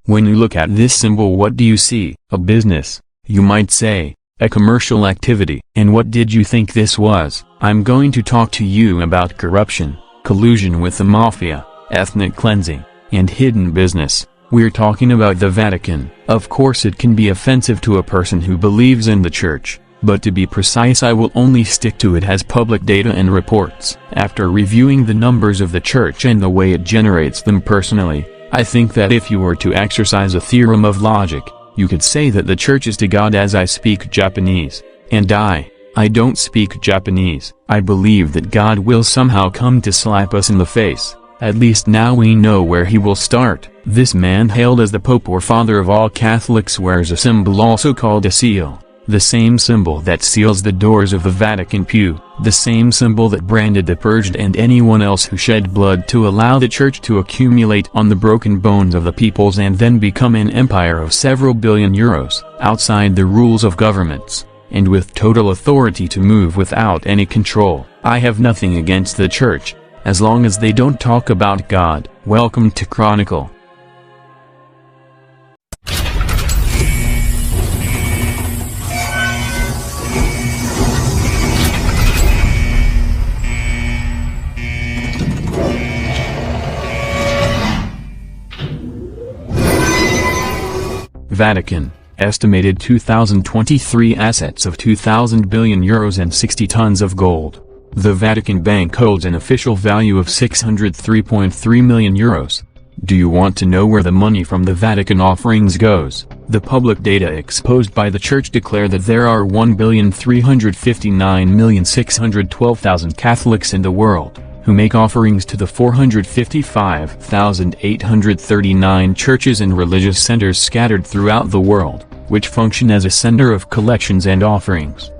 When you look at this symbol, what do you see? A business, you might say, a commercial activity. And what did you think this was? I'm going to talk to you about corruption, collusion with the mafia, ethnic cleansing, and hidden business. We're talking about the Vatican. Of course it can be offensive to a person who believes in the church, but to be precise I will only stick to it as public data and reports. After reviewing the numbers of the church and the way it generates them personally, I think that if you were to exercise a theorem of logic, you could say that the church is to God as I speak Japanese, and I don't speak Japanese. I believe that God will somehow come to slap us in the face. At least now we know where he will start. This man, hailed as the Pope or Father of all Catholics, wears a symbol also called a seal. The same symbol that seals the doors of the Vatican pew, the same symbol that branded the purged and anyone else who shed blood to allow the church to accumulate on the broken bones of the peoples and then become an empire of several billion euros, outside the rules of governments, and with total authority to move without any control. I have nothing against the church, as long as they don't talk about God. Welcome to Chronicle. Vatican, estimated 2023 assets of 2,000 billion euros and 60 tons of gold. The Vatican Bank holds an official value of 603.3 million euros. Do you want to know where the money from the Vatican offerings goes? The public data exposed by the Church declare that there are 1,359,612,000 Catholics in the world, who make offerings to the 455,839 churches and religious centers scattered throughout the world, which function as a center of collections and offerings.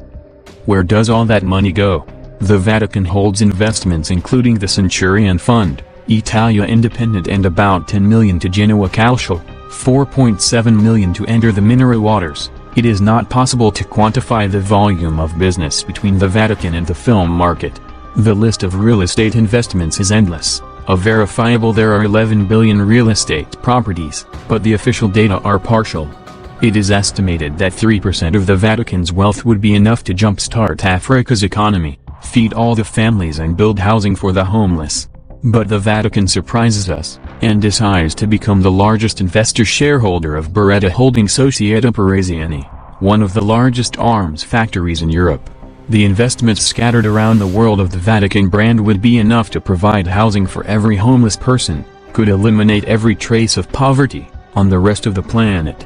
Where does all that money go? The Vatican holds investments including the Centurion Fund, Italia Independent, and about 10 million to Genoa Calcio, 4.7 million to enter the mineral waters. It is not possible to quantify the volume of business between the Vatican and the film market. The list of real estate investments is endless. Verifiable there are 11 billion real estate properties, but the official data are partial. It is estimated that 3% of the Vatican's wealth would be enough to jumpstart Africa's economy, feed all the families and build housing for the homeless. But the Vatican surprises us, and decides to become the largest investor shareholder of Beretta Holding Società Parisienne, one of the largest arms factories in Europe. The investments scattered around the world of the Vatican brand would be enough to provide housing for every homeless person, could eliminate every trace of poverty on the rest of the planet,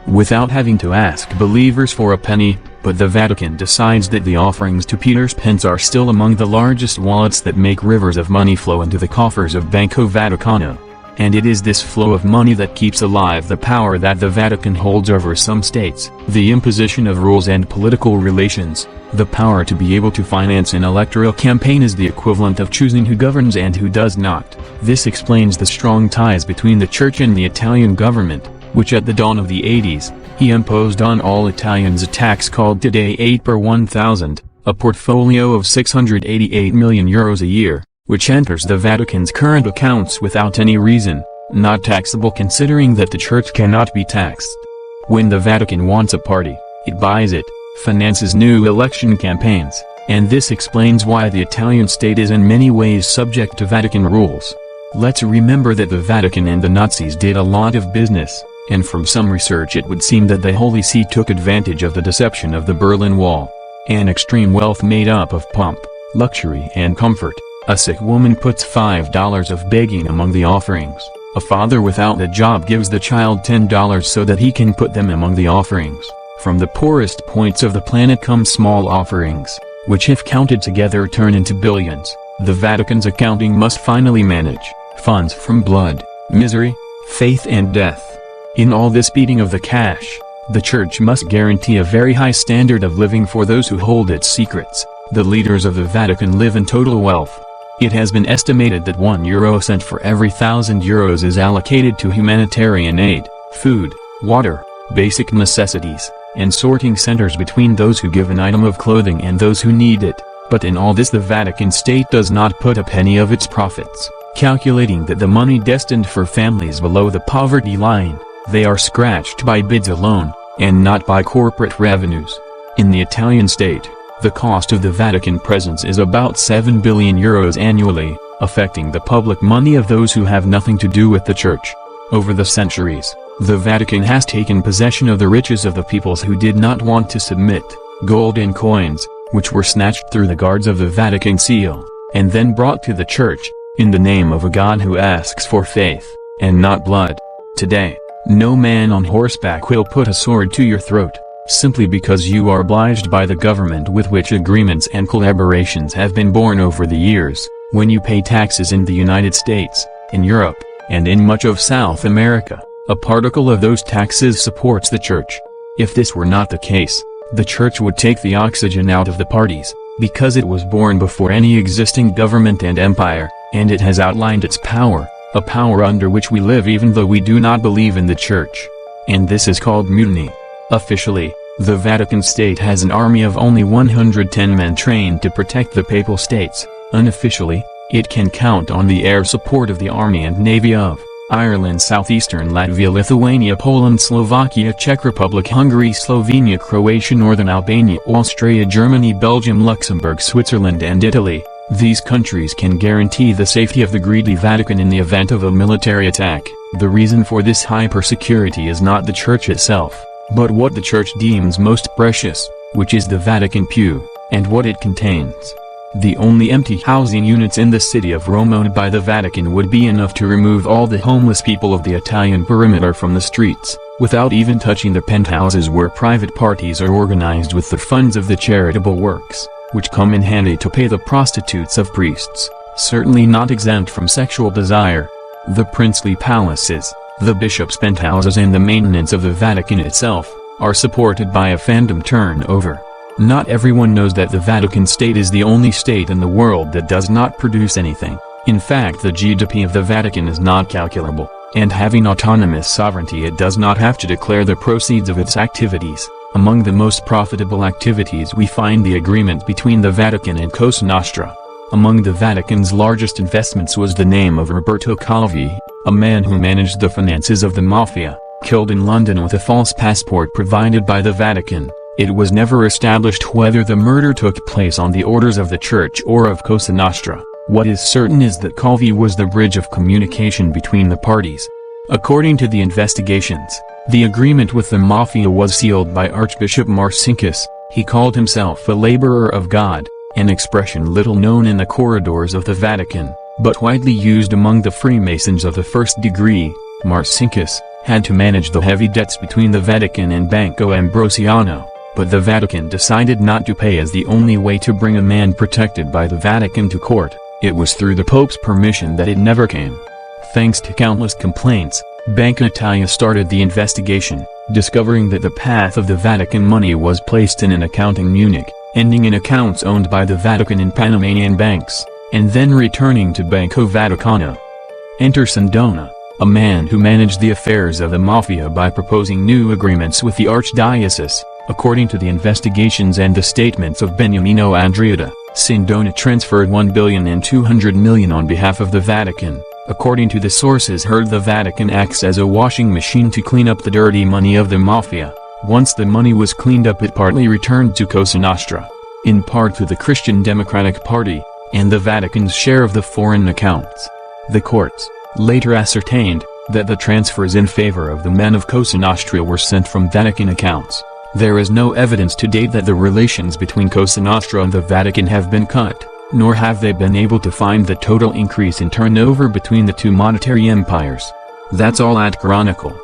without having to ask believers for a penny. But the Vatican decides that the offerings to Peter's pence are still among the largest wallets that make rivers of money flow into the coffers of Banco Vaticano. And it is this flow of money that keeps alive the power that the Vatican holds over some states, the imposition of rules and political relations. The power to be able to finance an electoral campaign is the equivalent of choosing who governs and who does not. This explains the strong ties between the Church and the Italian government, which at the dawn of the 80s, he imposed on all Italians a tax called today 8 per 1,000, a portfolio of 688 million euros a year, which enters the Vatican's current accounts without any reason, not taxable considering that the Church cannot be taxed. When the Vatican wants a party, it buys it, finances new election campaigns, and this explains why the Italian state is in many ways subject to Vatican rules. Let's remember that the Vatican and the Nazis did a lot of business, and from some research it would seem that the Holy See took advantage of the deception of the Berlin Wall. An extreme wealth made up of pomp, luxury and comfort. A sick woman puts $5 of begging among the offerings. A father without a job gives the child $10 so that he can put them among the offerings. From the poorest points of the planet come small offerings, which if counted together turn into billions. The Vatican's accounting must finally manage funds from blood, misery, faith and death. In all this beating of the cash, the Church must guarantee a very high standard of living for those who hold its secrets. The leaders of the Vatican live in total wealth. It has been estimated that €1 cent for every 1,000 euros is allocated to humanitarian aid, food, water, basic necessities, and sorting centers between those who give an item of clothing and those who need it. But in all this the Vatican state does not put a penny of its profits. calculating that the money destined for families below the poverty line, they are scratched by bids alone, and not by corporate revenues. In the Italian state, the cost of the Vatican presence is about 7 billion euros annually, affecting the public money of those who have nothing to do with the church. Over the centuries, the Vatican has taken possession of the riches of the peoples who did not want to submit, gold and coins, which were snatched through the guards of the Vatican seal, and then brought to the church, in the name of a God who asks for faith, and not blood. Today, no man on horseback will put a sword to your throat, simply because you are obliged by the government with which agreements and collaborations have been born over the years. When you pay taxes in the United States, in Europe, and in much of South America, a particle of those taxes supports the church. If this were not the case, the church would take the oxygen out of the parties, because it was born before any existing government and empire, and it has outlined its power, a power under which we live even though we do not believe in the church. And this is called mutiny. Officially, the Vatican state has an army of only 110 men trained to protect the papal states. Unofficially, it can count on the air support of the army and navy of Ireland, southeastern Latvia, Lithuania, Poland, Slovakia, Czech Republic, Hungary, Slovenia, Croatia, northern Albania, Austria, Germany, Belgium, Luxembourg, Switzerland and Italy. These countries can guarantee the safety of the greedy Vatican in the event of a military attack. The reason for this hyper-security is not the church itself, but what the church deems most precious, which is the Vatican pew, and what it contains. The only empty housing units in the city of Rome owned by the Vatican would be enough to remove all the homeless people of the Italian perimeter from the streets, without even touching the penthouses where private parties are organized with the funds of the charitable works, which come in handy to pay the prostitutes of priests, certainly not exempt from sexual desire. The princely palaces, the bishops' penthouses and the maintenance of the Vatican itself, are supported by a fandom turnover. Not everyone knows that the Vatican state is the only state in the world that does not produce anything. In fact, the GDP of the Vatican is not calculable, and having autonomous sovereignty, it does not have to declare the proceeds of its activities. Among the most profitable activities we find the agreement between the Vatican and Cosa Nostra. Among the Vatican's largest investments was the name of Roberto Calvi, a man who managed the finances of the mafia, killed in London with a false passport provided by the Vatican. It was never established whether the murder took place on the orders of the church or of Cosa Nostra. What is certain is that Calvi was the bridge of communication between the parties. According to the investigations, the agreement with the mafia was sealed by Archbishop Marcinkus. He called himself a laborer of God, an expression little known in the corridors of the Vatican, but widely used among the Freemasons of the first degree. Marcinkus had to manage the heavy debts between the Vatican and Banco Ambrosiano, but the Vatican decided not to pay as the only way to bring a man protected by the Vatican to court. It was through the Pope's permission that it never came. Thanks to countless complaints, Banca Italia started the investigation, discovering that the path of the Vatican money was placed in an account in Munich, ending in accounts owned by the Vatican in Panamanian banks, and then returning to Banco Vaticano. Enter Sindona, a man who managed the affairs of the mafia by proposing new agreements with the archdiocese. According to the investigations and the statements of Beniamino Andreatta, Sindona transferred $1.2 billion on behalf of the Vatican. According to the sources heard, the Vatican acts as a washing machine to clean up the dirty money of the mafia. Once the money was cleaned up, it partly returned to Cosa Nostra, in part to the Christian Democratic Party, and the Vatican's share of the foreign accounts. The courts later ascertained that the transfers in favor of the men of Cosa Nostra were sent from Vatican accounts. There is no evidence to date that the relations between Cosa Nostra and the Vatican have been cut, nor have they been able to find the total increase in turnover between the two monetary empires. That's all at Chronicle.